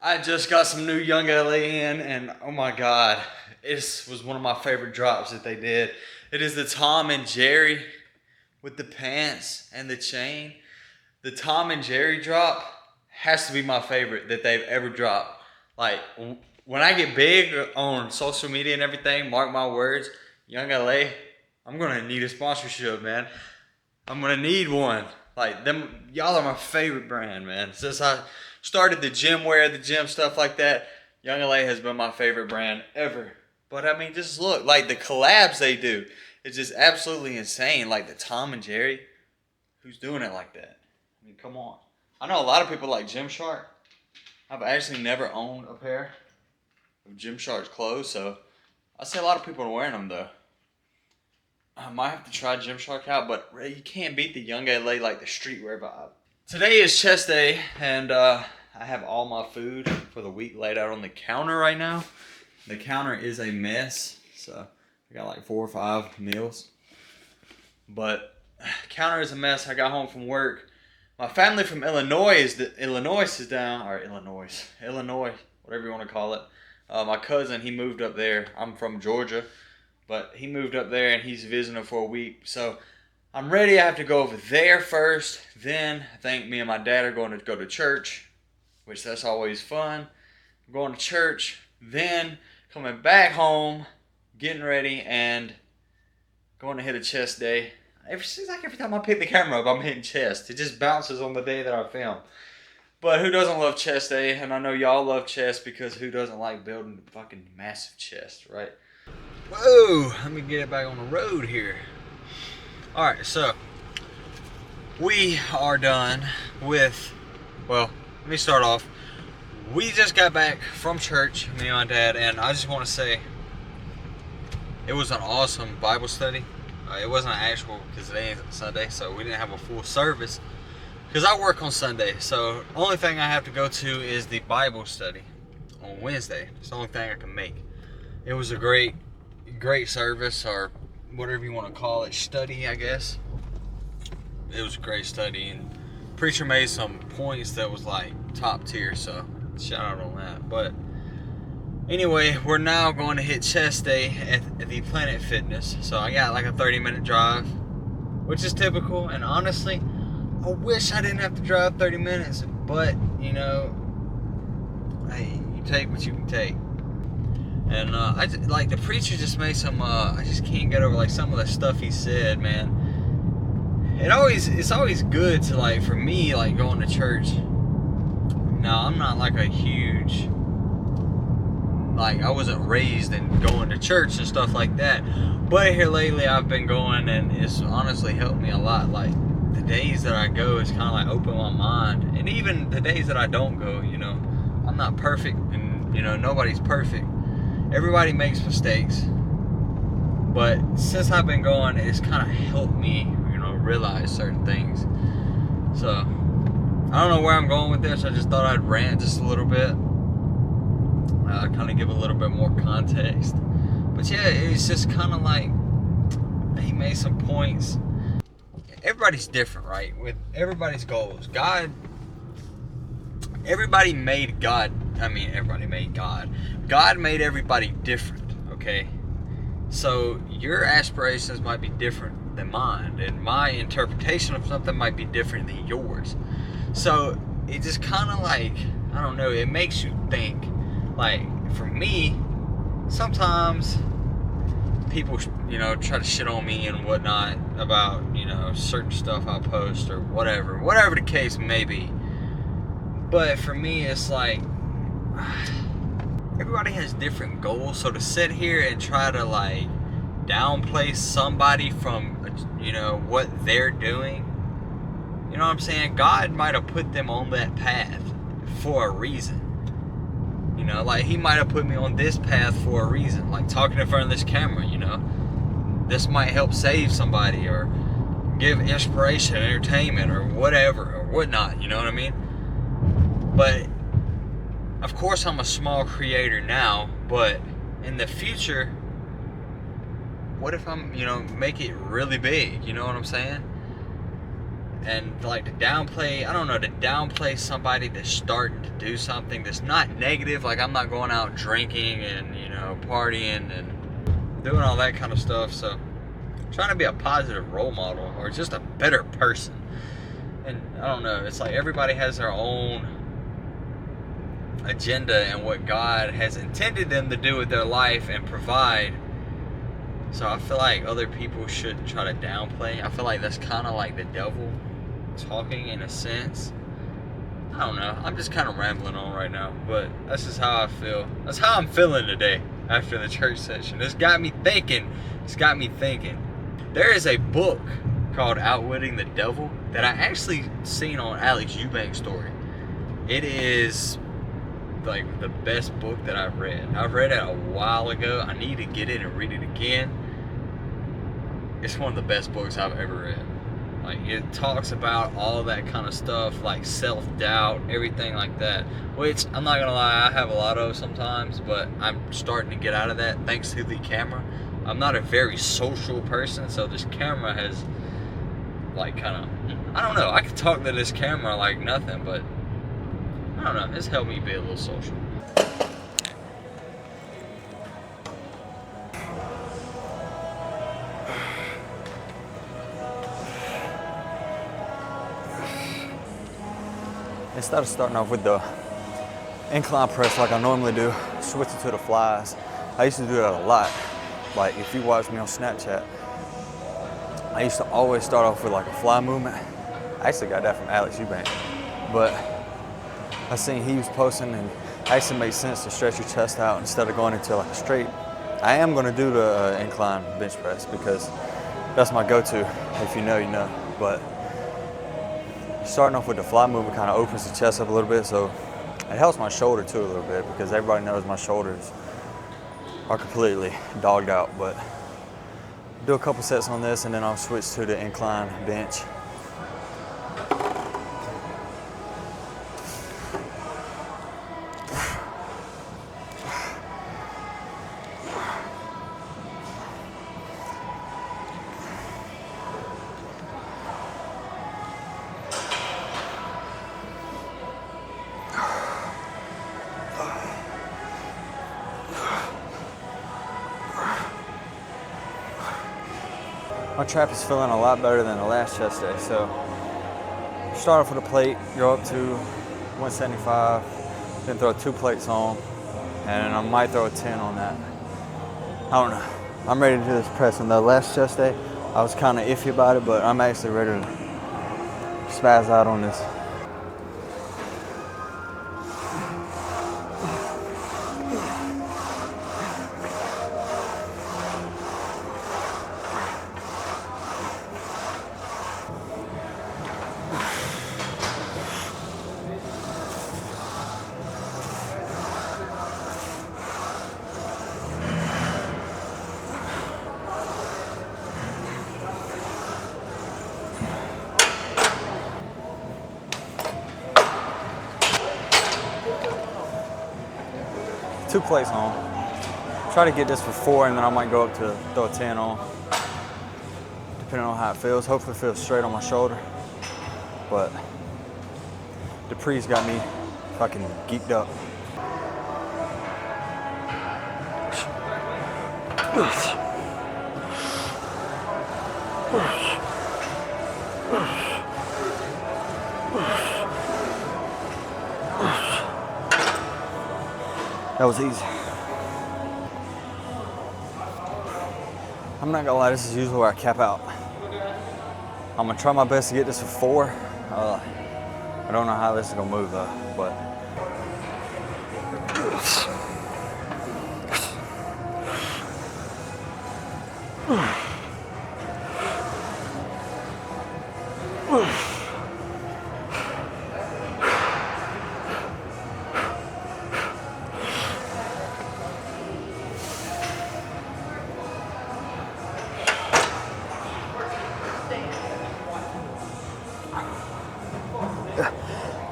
I just got some new Young LA in, and oh my god, this was one of my favorite drops that they did. It is the Tom and Jerry with the pants and the chain. The Tom and Jerry drop has to be my favorite that they've ever dropped. Like, when I get big on social media and everything, mark my words, Young LA, I'm gonna need a sponsorship, man. I'm gonna need one. Like them, y'all are my favorite brand, man. Since I started the gym wear, the gym stuff like that, Young LA has been my favorite brand ever. But I mean, just look, like the collabs they do, it's just absolutely insane. Like the Tom and Jerry, who's doing it like that? I mean, come on. I know a lot of people like Gymshark. I've actually never owned a pair of Gymshark's clothes, so I see a lot of people are wearing them though. I might have to try Gymshark out, but you can't beat the Young LA, like the streetwear vibe. Today is chest day, and I have all my food for the week laid out on the counter right now. The counter is a mess, so I got like 4 or 5 meals. But counter is a mess. I got home from work. My family from Illinois, whatever you want to call it. My cousin, he moved up there. I'm from Georgia. But he moved up there and he's visiting for a week. So I'm ready. I have to go over there first. Then I think me and my dad are going to go to church, which that's always fun. I'm going to church. Then coming back home, getting ready, and going to hit a chest day. It seems like every time I pick the camera up, I'm hitting chest. It just bounces on the day that I film. But who doesn't love chest day? And I know y'all love chest because who doesn't like building a fucking massive chest, right? Whoa, let me get it back on the road here. Alright, so we are done with, well, let me start off. We just got back from church, me and my dad, and I just want to say it was an awesome Bible study. It wasn't an actual, because it ain't Sunday, so we didn't have a full service. Because I work on Sunday, so only thing I have to go to is the Bible study on Wednesday. It's the only thing I can make. It was a great service, or whatever you want to call it, study, I guess. It was a great study, and preacher made some points that was like top tier, so shout out on that. But anyway, we're now going to hit chest day at the Planet Fitness. So I got like a 30-minute drive, which is typical, and honestly, I wish I didn't have to drive 30 minutes, but you know, hey, you take what you can take. And I just, like, the preacher just made some, I just can't get over like some of the stuff he said, man. It's always good to, like, for me, like, going to church. Now, I'm not like a huge, like, I wasn't raised in going to church and stuff like that. But here lately I've been going, and it's honestly helped me a lot. Like, the days that I go, it's kind of like open my mind. And even the days that I don't go, you know, I'm not perfect, and, you know, nobody's perfect. Everybody makes mistakes, but since I've been going, it's kind of helped me, you know, realize certain things. So I don't know where I'm going with this. I just thought I'd rant just a little bit, kind of give a little bit more context. But yeah, it's just kind of like he made some points. Everybody's different, right? With everybody's goals, everybody made God. Everybody made God. God made everybody different, okay? So your aspirations might be different than mine, and my interpretation of something might be different than yours. So it just kind of like, I don't know, it makes you think. Like, for me, sometimes people, you know, try to shit on me and whatnot about, you know, certain stuff I post or whatever the case may be. But for me, it's like, everybody has different goals, so to sit here and try to like downplay somebody from, you know, what they're doing, you know what I'm saying? God might have put them on that path for a reason. You know, like he might have put me on this path for a reason, like talking in front of this camera, you know. This might help save somebody or give inspiration, entertainment, or whatever, or whatnot, you know what I mean? But of course, I'm a small creator now, but in the future, what if I'm, you know, make it really big? You know what I'm saying? And like to downplay somebody that's starting to do something that's not negative. Like I'm not going out drinking and, you know, partying and doing all that kind of stuff. So I'm trying to be a positive role model or just a better person. And I don't know, it's like everybody has their own agenda and what God has intended them to do with their life and provide. So I feel like other people shouldn't try to downplay. I feel like that's kind of like the devil talking in a sense. I don't know. I'm just kind of rambling on right now, but that's just how I feel. That's how I'm feeling today after the church session. It's got me thinking. There is a book called Outwitting the Devil that I actually seen on Alex Eubank's story. It is like the best book that I've read. I've read it a while ago. I need to get it and read it again. It's one of the best books I've ever read. Like, it talks about all that kind of stuff, like self-doubt, everything like that. Which, I'm not gonna lie, I have a lot of sometimes, but I'm starting to get out of that thanks to the camera. I'm not a very social person, so this camera has, like, kind of, I don't know, I can talk to this camera like nothing, but, I don't know, it's helped me be a little social. Instead of starting off with the incline press like I normally do, switching to the flies. I used to do that a lot. Like if you watch me on Snapchat, I used to always start off with like a fly movement. I actually got that from Alex Eubank. But I seen he was posting and it actually makes sense to stretch your chest out instead of going into like a straight. I am gonna do the incline bench press because that's my go-to. If you know, you know. But starting off with the fly movement kind of opens the chest up a little bit, so it helps my shoulder too a little bit because everybody knows my shoulders are completely dogged out. But do a couple sets on this and then I'll switch to the incline bench. My trap is feeling a lot better than the last chest day, so start off with a plate, go up to 175, then throw 2 plates on, and I might throw a 10 on that. I don't know. I'm ready to do this press. On the last chest day, I was kind of iffy about it, but I'm actually ready to spaz out on this. Two plates on. Try to get this for 4 and then I might go up to throw a 10 on. Depending on how it feels. Hopefully it feels straight on my shoulder. But Dupree's got me fucking geeked up. That was easy. I'm not gonna lie, this is usually where I cap out. I'm gonna try my best to get this for 4. I don't know how this is gonna move though, but.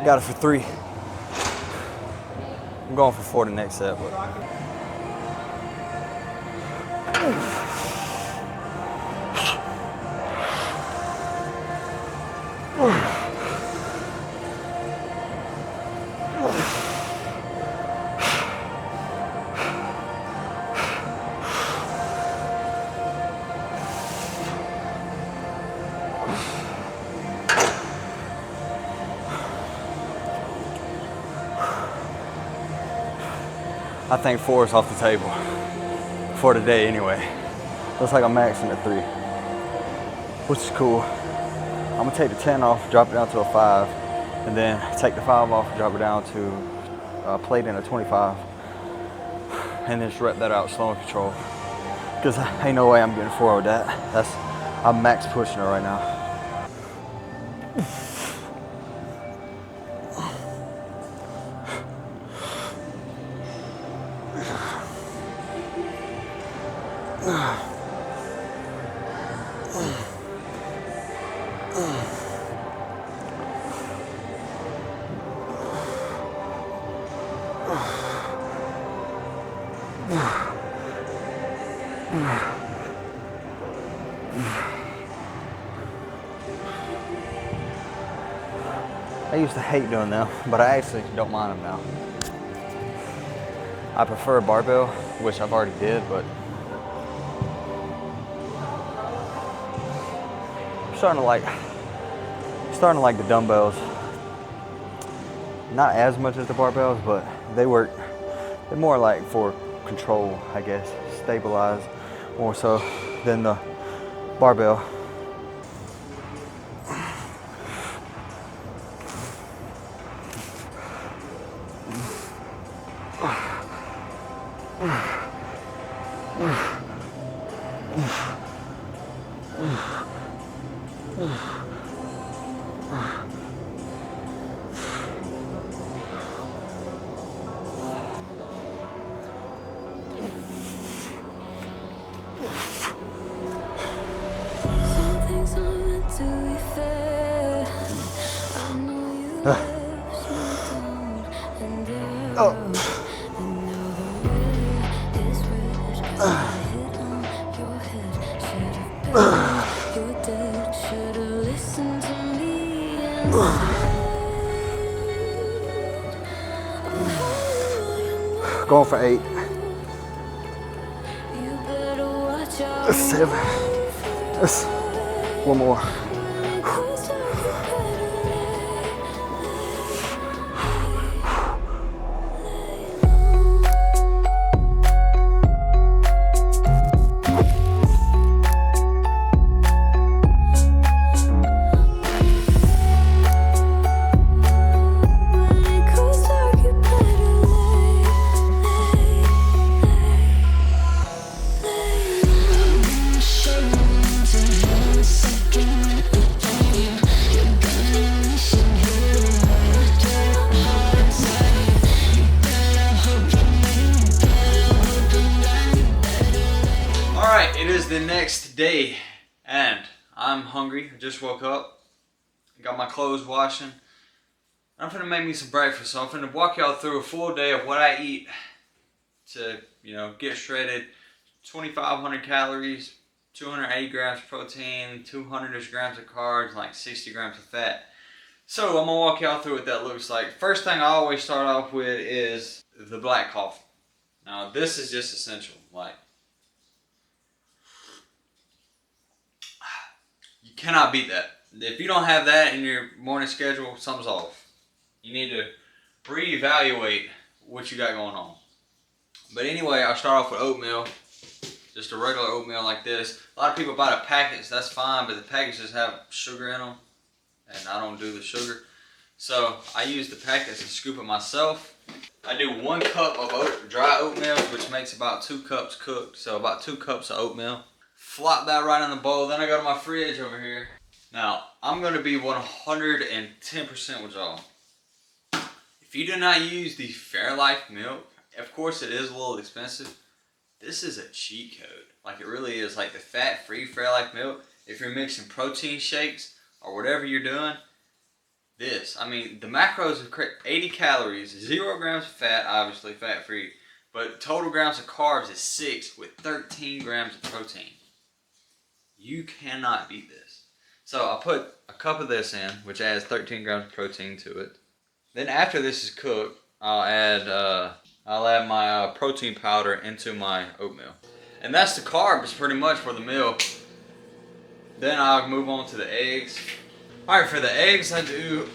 Got it for 3. I'm going for 4 the next set, but. I think 4 is off the table for today anyway. Looks like I'm maxing at 3, which is cool. I'm gonna take the 10 off, drop it down to a 5, and then take the 5 off, drop it down to plate in a 25, and then just rep that out slow and control. Because ain't no way I'm getting 4 with that. I'm max pushing it right now. I used to hate doing them, but I actually don't mind them now. I prefer a barbell, which I've already did, but I'm starting to like the dumbbells. Not as much as the barbells, but they're more like for control, I guess, stabilize more so than the barbell. Going for 8. 7. One more. It is the next day and I'm hungry. I just woke up, got my clothes washing. I'm finna make me some breakfast, so I'm finna walk y'all through a full day of what I eat to, get shredded. 2,500 calories, 280 grams of protein, 200-ish grams of carbs, like 60 grams of fat. So I'm gonna walk y'all through what that looks like. First thing I always start off with is the black coffee. Now this is just essential. You cannot beat that. If you don't have that in your morning schedule, something's off. You need to reevaluate what you got going on. But anyway, I'll start off with oatmeal. Just a regular oatmeal like this. A lot of people buy the packets, that's fine, but the packages have sugar in them, and I don't do the sugar. So I use the packets and scoop it myself. I do 1 cup of dry oatmeal, which makes about 2 cups cooked, so about 2 cups of oatmeal. Flop that right in the bowl. Then I go to my fridge over here. Now, I'm going to be 110% with y'all. If you do not use the Fairlife milk, of course it is a little expensive. This is a cheat code. Like it really is. Like the fat-free Fairlife milk, if you're mixing protein shakes or whatever you're doing, the macros are 80 calories, 0 grams of fat, obviously fat-free, but total grams of carbs is 6 with 13 grams of protein. You cannot beat this. So I'll put a cup of this in, which adds 13 grams of protein to it. Then after this is cooked, I'll add my protein powder into my oatmeal. And that's the carbs pretty much for the meal. Then I'll move on to the eggs. Alright, for the eggs I do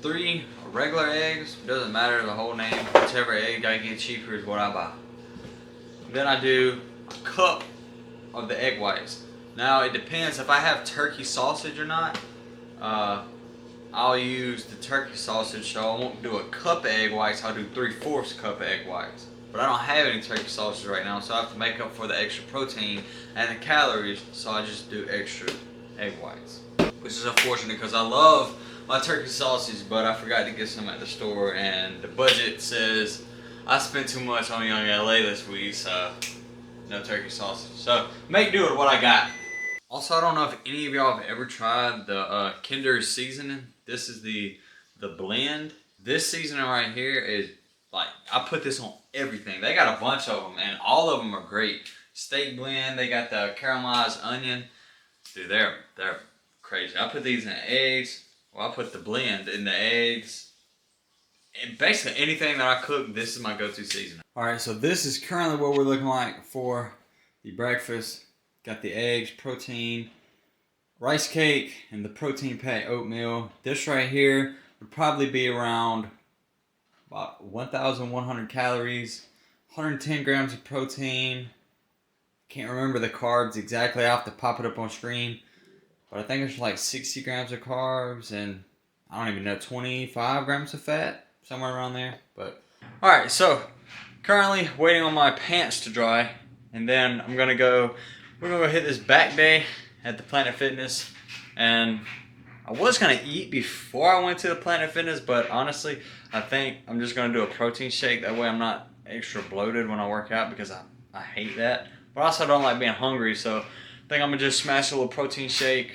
3 regular eggs, doesn't matter the whole name, whichever egg I get cheaper is what I buy. Then I do a cup of the egg whites. Now it depends if I have turkey sausage or not. I'll use the turkey sausage, so I won't do a cup of egg whites, I'll do 3/4 cup of egg whites. But I don't have any turkey sausage right now, so I have to make up for the extra protein and the calories, so I just do extra egg whites. Which is unfortunate because I love my turkey sausage, but I forgot to get some at the store, and the budget says I spent too much on Young LA this week, so no turkey sausage. So make do with what I got. Also, I don't know if any of y'all have ever tried the Kinder seasoning. This is the blend. This seasoning right here is like, I put this on everything. They got a bunch of them, and all of them are great. Steak blend, they got the caramelized onion. Dude, they're crazy. I put these in the eggs. Well, I put the blend in the eggs. And basically anything that I cook, this is my go-to seasoning. Alright, so this is currently what we're looking like for the breakfast. Got the eggs, protein, rice cake, and the protein packed oatmeal. This right here would probably be around about 1,100 calories, 110 grams of protein. Can't remember the carbs exactly. I'll have to pop it up on screen. But I think it's like 60 grams of carbs and I don't even know, 25 grams of fat, somewhere around there. But alright, so currently waiting on my pants to dry, and then we're gonna go hit this back day at the Planet Fitness. And I was gonna eat before I went to the Planet Fitness, but honestly, I think I'm just gonna do a protein shake. That way I'm not extra bloated when I work out, because I hate that. But I also don't like being hungry, so I think I'm gonna just smash a little protein shake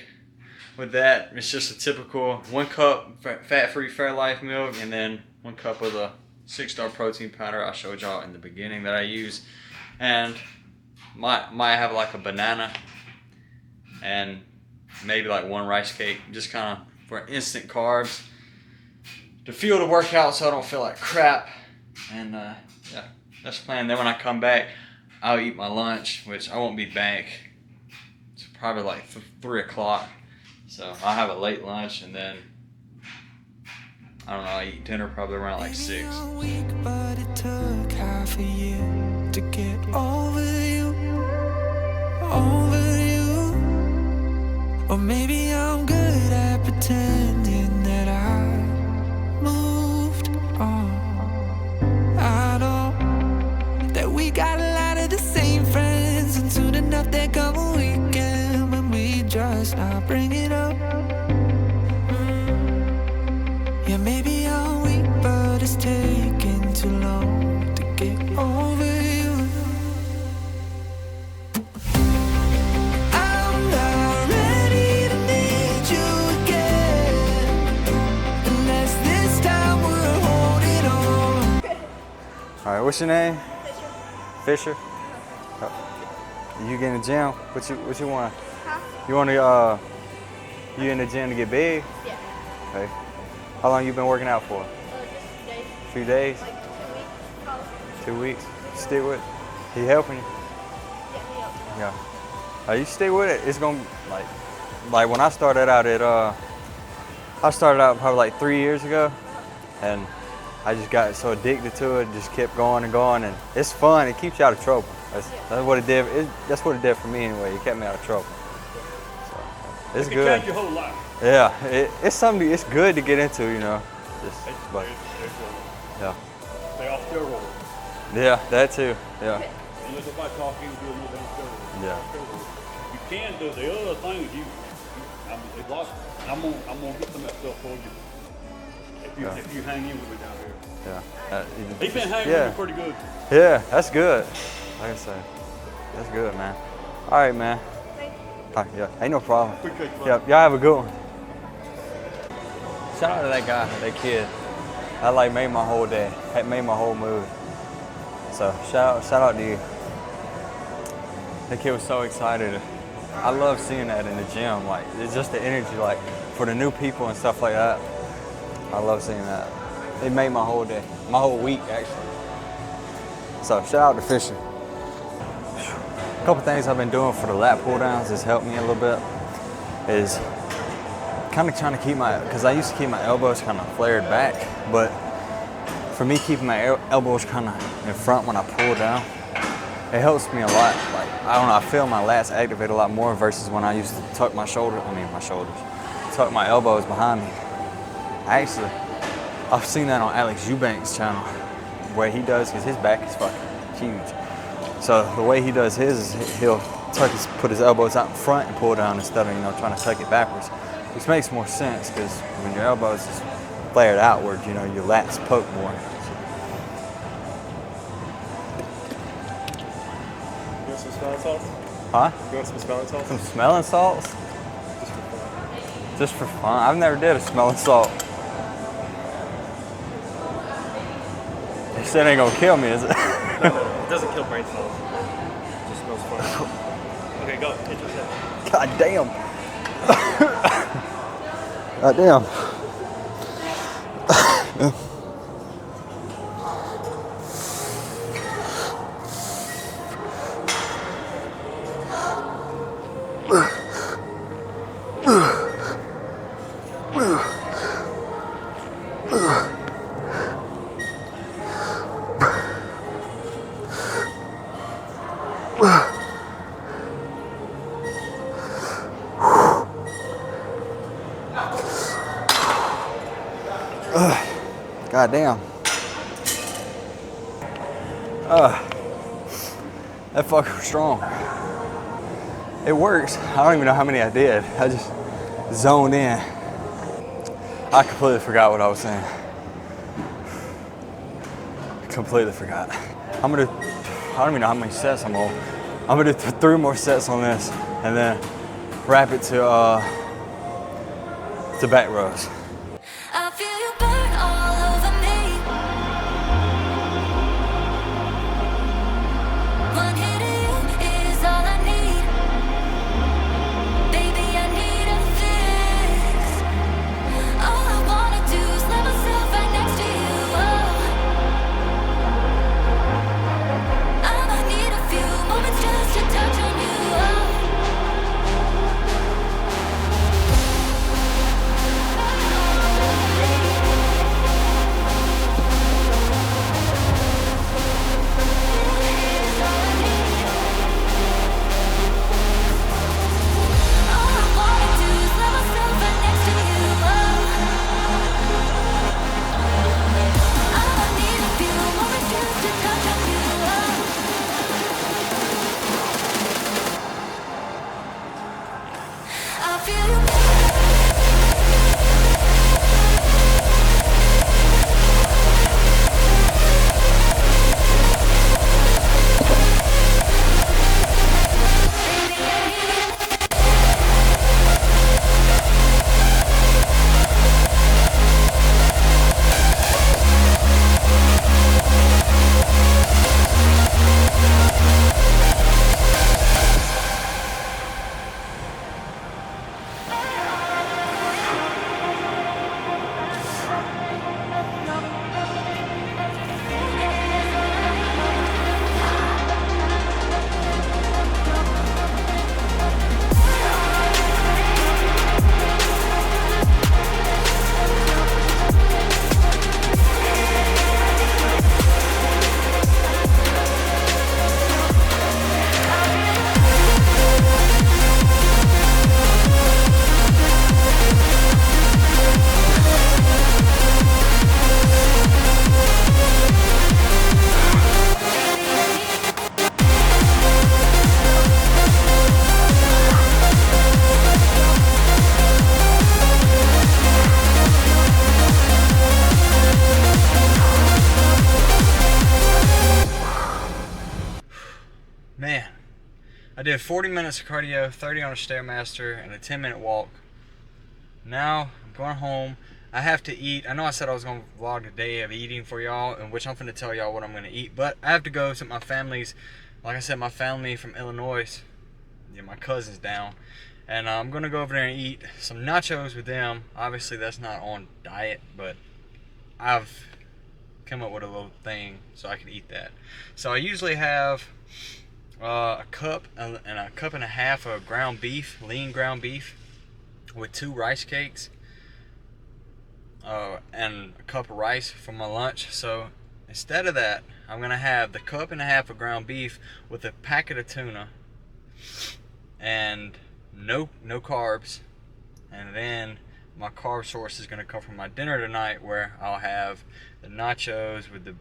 with that. It's just a typical 1 cup fat-free Fairlife milk, and then 1 cup of the 6-star protein powder I showed y'all in the beginning that I use. And might have like a banana and maybe like 1 rice cake, just kind of for instant carbs to fuel the workout so I don't feel like crap. And yeah, that's the plan. Then when I come back, I'll eat my lunch, which I won't be back. It's probably like 3 o'clock. So I'll have a late lunch, and then I don't know, I eat dinner probably around like 6. But it took half a year to get over you. Or maybe I'm good at pretending that I moved on. I know that we got a lot of the same friends, and soon enough there come a weekend when we just not bring it up. Yeah, maybe I'm weak, but it's taking too long to get over you. I'm not ready to need you again, unless this time we're holding on. Alright, what's your name? Fisher. You get in the gym? What you want? Huh? You want to you in the gym to get big? Yeah. Okay. How long you been working out for? Just A few days? like 2 weeks, probably. 2 weeks? Stick with it? He helping you? Yeah. Yeah. You stick with it. It's gonna like when I started out I started out probably like 3 years ago, and I just got so addicted to it, just kept going and going, and it's fun. It keeps you out of trouble. That's what it did. That's what it did for me anyway. It kept me out of trouble. So it's good. It can change your whole life. Yeah, it's something. It's good to get into, you know. But yeah, They off steroids. yeah, that too. Yeah, Unless if I talk you do a little bit of steroids. yeah. You can do the other things. It's like, I'm gonna get some of that stuff for you. If you hang in with me down here. Yeah. He's been hanging Yeah. with me pretty good. Yeah, that's good. Like I said, that's good, man. All right, man. All right, yeah, ain't no problem. Appreciate you, Yeah, y'all have a good one. Shout out to that guy, that kid. That like made my whole day. That made my whole mood. So shout out to you. That kid was so excited. I love seeing that in the gym. Like, it's just the energy, like for the new people and stuff like that. I love seeing that. It made my whole day, my whole week actually. So shout out to Fisher. A couple things I've been doing for the lat pull downs has helped me a little bit. Is kind of trying to keep because I used to keep my elbows kind of flared back, but for me keeping my elbows kind of in front when I pull down, it helps me a lot. Like, I don't know, I feel my lats activate a lot more versus when I used to tuck my shoulders, tuck my elbows behind me. Actually, I've seen that on Alex Eubanks' channel, where he does, because his back is fucking huge. So the way he does his is he'll put his elbows out in front and pull down instead of, you know, trying to tuck it backwards, which makes more sense because when your elbows is flared outward, you know, your lats poke more. You want some smelling salts? Huh? You want some smelling salts? Some smelling salts? Just for fun. Just for fun? I've never did a smelling salt. You said it ain't gonna kill me, is it? No, it doesn't kill brain cells. It just smells fun. Okay, go. Hit your head. God damn. God damn. God damn. That fucker was strong. It works. I don't even know how many I did. I just zoned in. I completely forgot what I was saying. Completely forgot. I don't even know how many sets I'm on. I'm gonna do 3 more sets on this and then wrap it to back rows. I feel you burn all over me. One hit of you is all I need. Baby, I need a fix. All I wanna do is let myself right next to you. Oh. I might need a few moments just to touch on you. Oh. Man, I did 40 minutes of cardio, 30 on a Stairmaster, and a 10-minute walk. Now, I'm going home. I have to eat. I know I said I was going to vlog a day of eating for y'all, in which I'm going to tell y'all what I'm going to eat. But I have to go to my family's, like I said, my family from Illinois. Yeah, my cousin's down. And I'm going to go over there and eat some nachos with them. Obviously, that's not on diet, but I've come up with a little thing so I can eat that. So I usually have a cup and a cup and a half of ground beef, lean ground beef. with 2 rice cakes and a cup of rice for my lunch. So instead of that, I'm gonna have the cup and a half of ground beef with a packet of tuna and no carbs. And then my carb source is gonna come from my dinner tonight, where I'll have the nachos with the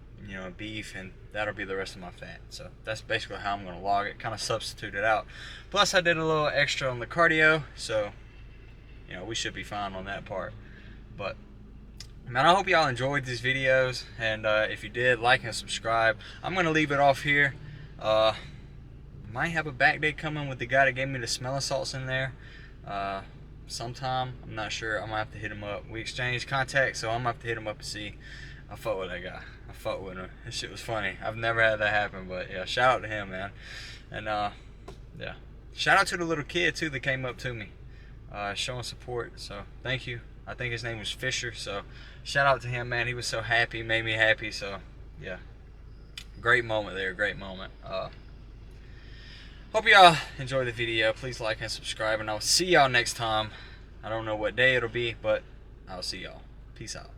beef, and that'll be the rest of my fat. So that's basically how I'm gonna log it. Kind of substitute it out. Plus I did a little extra on the cardio, so we should be fine on that part. But man, I hope y'all enjoyed these videos, and if you did, like and subscribe. I'm gonna leave it off here. Might have a back day coming with the guy that gave me the smelling salts in there sometime. I'm not sure. I'm gonna have to hit him up. We exchanged contacts, so I'm gonna have to hit him up and see. I fuck with that guy. I fuck with him. This shit was funny. I've never had that happen, but yeah, shout out to him, man. And yeah, shout out to the little kid too that came up to me, showing support. So thank you. I think his name was Fisher. So shout out to him, man. He was so happy, made me happy. So yeah, great moment there. Great moment. Hope y'all enjoy the video. Please like and subscribe, and I'll see y'all next time. I don't know what day it'll be, but I'll see y'all. Peace out.